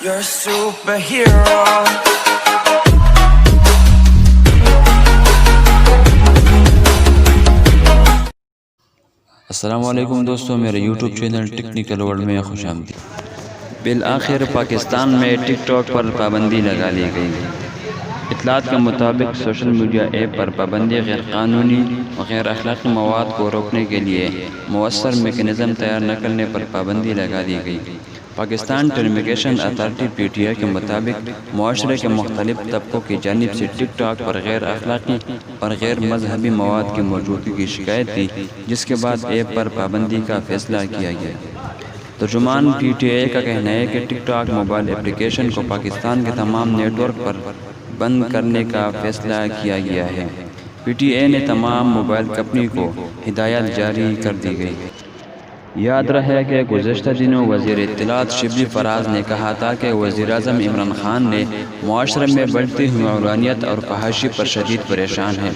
You're a superhero. السلام علیکم دوستوں، میرے یوٹیوب چینل ٹیکنیکل ورلڈ میں خوش آمدید۔ بالآخر پاکستان میں ٹک ٹاک پر پابندی لگا لی گئی۔ اطلاعات کے مطابق سوشل میڈیا ایپ پر پابندی غیر قانونی و غیر اخلاقی مواد کو روکنے کے لیے مؤثر میکانزم تیار نہ کرنے پر پابندی لگا دی گئی۔ Pakistan telecommunication authority P T I کے مطابق معاشرے کے مختلف طبقوں کی جانب سے ٹک ٹاک پر غیر اخلاقی اور غیر مذہبی مواد کی موجودگی کی شکایت تھی، جس کے بعد ایپ پر پابندی کا فیصلہ کیا گیا۔ ترجمان پی ٹی آئی کا کہنا ہے کہ ٹک ٹاک موبائل اپلیکیشن کو پاکستان کے تمام نیٹ ورک پر بند کرنے کا فیصلہ کیا گیا ہے۔ پی ٹی آئی نے تمام موبائل کمپنی کو ہدایت جاری کر دی گئی۔ یاد رہے کہ گزشتہ دنوں وزیر اطلاعات شبلی فراز نے کہا تھا کہ وزیر اعظم عمران خان نے معاشرے میں بڑھتی ہوئی عورانیت اور فحاشی پر شدید پریشان ہیں۔